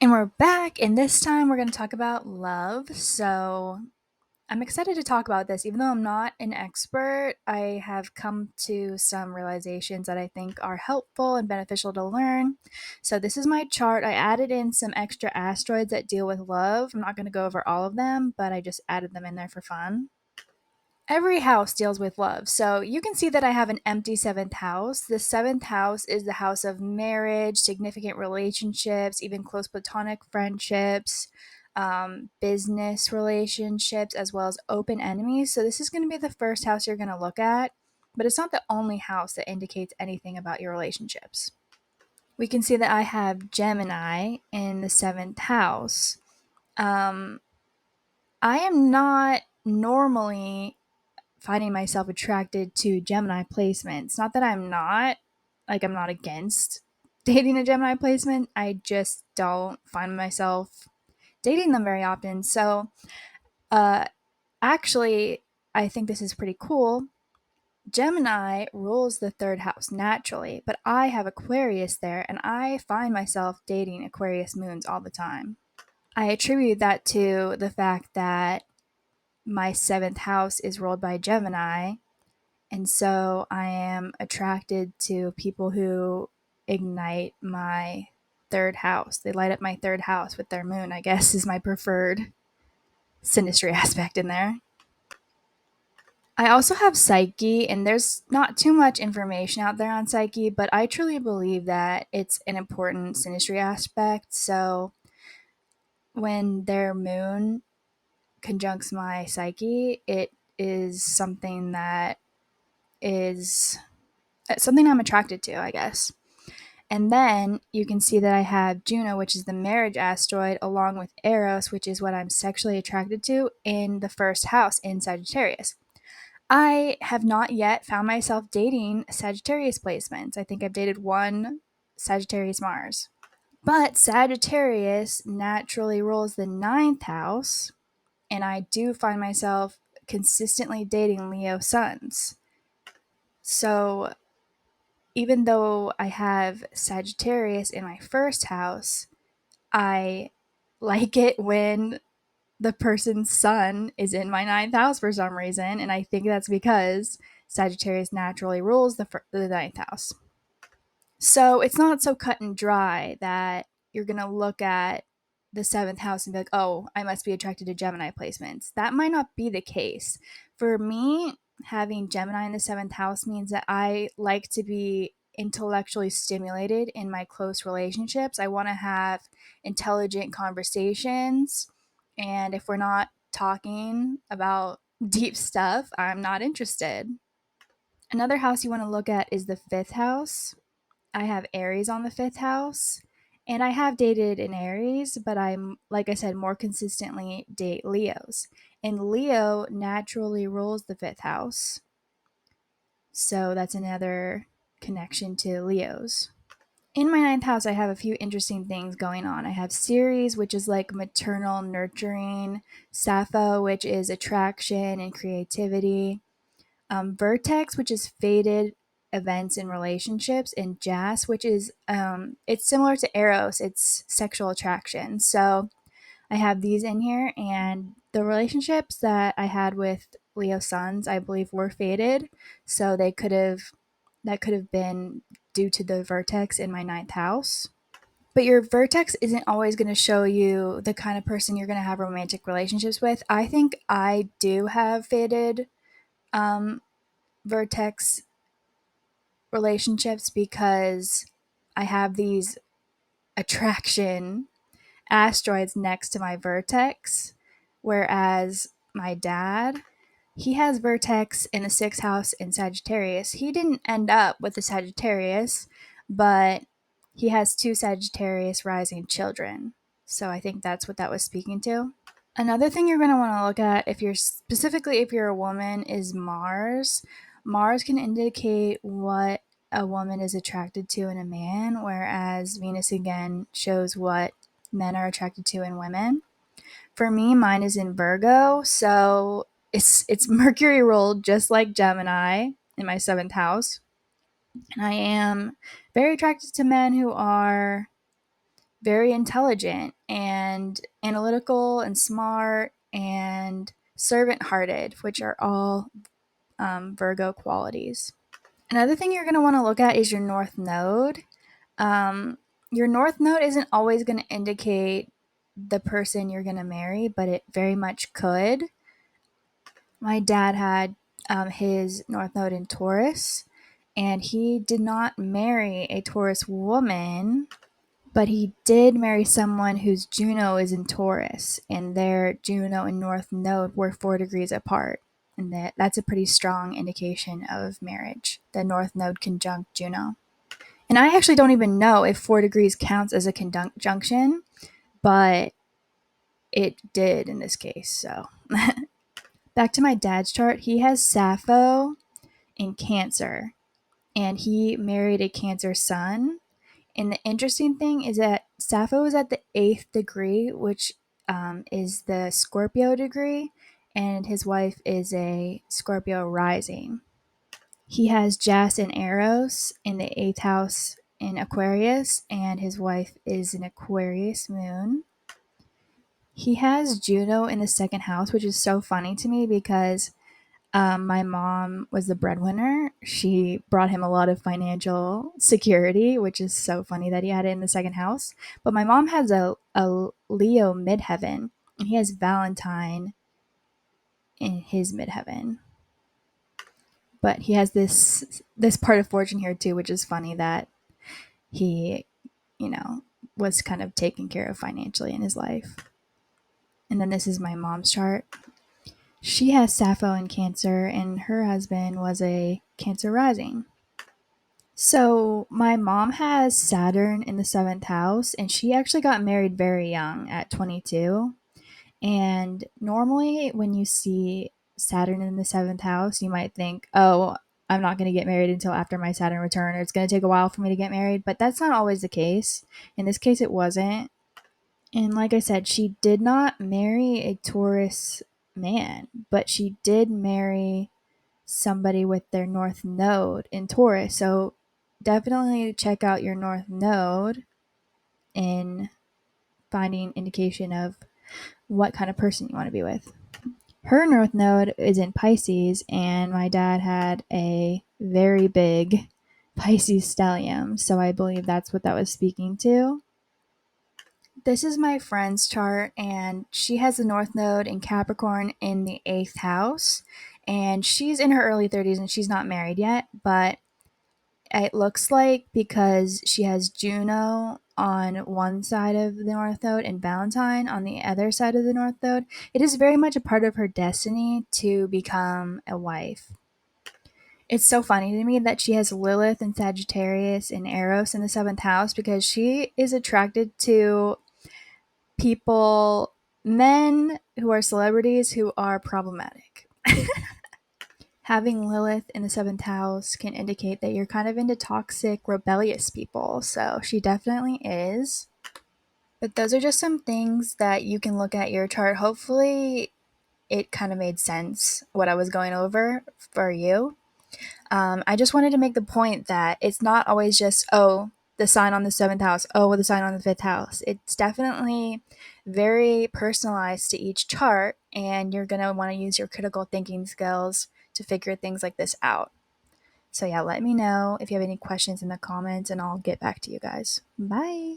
And we're back, and this time we're going to talk about love. So, I'm excited to talk about this. Even though I'm not an expert, I have come to some realizations that I think are helpful and beneficial to learn. So, this is my chart. I added in some extra asteroids that deal with love. I'm not going to go over all of them, but I just added them in there for fun. Every house deals with love. So you can see that I have an empty seventh house. The seventh house is the house of marriage, significant relationships, even close platonic friendships, business relationships, as well as open enemies. So this is going to be the first house you're going to look at, but it's not the only house that indicates anything about your relationships. We can see that I have Gemini in the seventh house. Um, I am not normally finding myself attracted to Gemini placements. Not that I'm not against dating a Gemini placement. I just don't find myself dating them very often. So, uh, actually, I think this is pretty cool. Gemini rules the third house naturally, but I have Aquarius there, and I find myself dating Aquarius moons all the time. I attribute that to the fact that my seventh house is ruled by Gemini. And so I am attracted to people who ignite my third house. They light up my third house with their moon, I guess, is my preferred synastry aspect in there. I also have Psyche, and there's not too much information out there on Psyche, but I truly believe that it's an important synastry aspect. So when their moon conjuncts my Psyche, it is is something I'm attracted to, I guess. And then you can see that I have Juno, which is the marriage asteroid, along with Eros, which is what I'm sexually attracted to, in the first house in Sagittarius. I have not yet found myself dating Sagittarius placements. I think I've dated one Sagittarius Mars. But Sagittarius naturally rules the ninth house, and I do find myself consistently dating Leo suns. So even though I have Sagittarius in my first house, I like it when the person's sun is in my ninth house for some reason. And I think that's because Sagittarius naturally rules the ninth house. So it's not so cut and dry that you're going to look at the seventh house and be like, oh, I must be attracted to Gemini placements. That might not be the case. For me, having Gemini in the seventh house means that I like to be intellectually stimulated in my close relationships. I want to have intelligent conversations. And if we're not talking about deep stuff, I'm not interested. Another house you want to look at is the fifth house. I have Aries on the fifth house, and I have dated an Aries, but I'm, like I said, more consistently date Leos. And Leo naturally rules the fifth house. So that's another connection to Leos. In my ninth house, I have a few interesting things going on. I have Ceres, which is like maternal nurturing, Sappho, which is attraction and creativity, Vertex, which is faded events in relationships, and Jas, which is it's similar to Eros, it's sexual attraction. So I have these in here, and the relationships that I had with Leo suns, I believe, were faded. So that could have been due to the vertex in my ninth house. But your vertex isn't always going to show you the kind of person you're going to have romantic relationships with. I think I do have faded um, vertex relationships because I have these attraction asteroids next to my vertex, whereas my dad, he has vertex in the sixth house in Sagittarius. He didn't end up with the Sagittarius, but he has two Sagittarius rising children. So I think that's what that was speaking to. Another thing you're going to want to look at if you're a woman is Mars. Mars can indicate what a woman is attracted to in a man, whereas Venus again shows what men are attracted to in women. For me, mine is in Virgo, so it's Mercury ruled just like Gemini in my seventh house. And I am very attracted to men who are very intelligent and analytical and smart and servant hearted, which are all Virgo qualities. Another thing you're going to want to look at is your North Node. Um, your North Node isn't always going to indicate the person you're going to marry, but it very much could. My dad had his North Node in Taurus, and he did not marry a Taurus woman, but he did marry someone whose Juno is in Taurus, and their Juno and North Node were 4 degrees apart. And that's a pretty strong indication of marriage, the North Node conjunct Juno. And I actually don't even know if 4 degrees counts as a conjunction, but it did in this case. So back to my dad's chart, he has Sappho in Cancer, and he married a Cancer sun. And the interesting thing is that Sappho is at the 8th degree, which is the Scorpio degree, and his wife is a Scorpio rising. He has Jas and Eros in the 8th house in Aquarius, and his wife is an Aquarius moon. He has Juno in the 2nd house, which is so funny to me because my mom was the breadwinner. She brought him a lot of financial security, which is so funny that he had it in the 2nd house. But my mom has a Leo midheaven, and he has Valentine in his midheaven. But he has this part of fortune here too, which is funny that he, you know, was kind of taken care of financially in his life. And then this is my mom's chart. She has Sappho in Cancer, and her husband was a Cancer rising. So my mom has Saturn in the 7th house, and she actually got married very young at 22. And normally, when you see Saturn in the 7th house, you might think, oh, I'm not going to get married until after my Saturn return, or it's going to take a while for me to get married. But that's not always the case. In this case, it wasn't. And like I said, she did not marry a Taurus man, but she did marry somebody with their North Node in Taurus. So definitely check out your North Node in finding indication of what kind of person you want to be with. Her North Node is in Pisces, and my dad had a very big Pisces stellium, so I believe that's what that was speaking to. This is my friend's chart, and she has the North Node in Capricorn in the 8th house, and she's in her early 30s and she's not married yet, but it looks like because she has Juno on one side of the North Node and Valentine on the other side of the North Node, it is very much a part of her destiny to become a wife. It's so funny to me that she has Lilith and Sagittarius and Eros in the 7th house because she is attracted to people, men who are celebrities who are problematic. Having Lilith in the 7th house can indicate that you're kind of into toxic, rebellious people. So she definitely is. But those are just some things that you can look at your chart. Hopefully, it kind of made sense what I was going over for you. I just wanted to make the point that it's not always just, oh, the sign on the 7th house, oh, the sign on the 5th house. It's definitely very personalized to each chart, and you're going to want to use your critical thinking skills to figure things like this out. So, yeah, let me know if you have any questions in the comments, and I'll get back to you guys. Bye.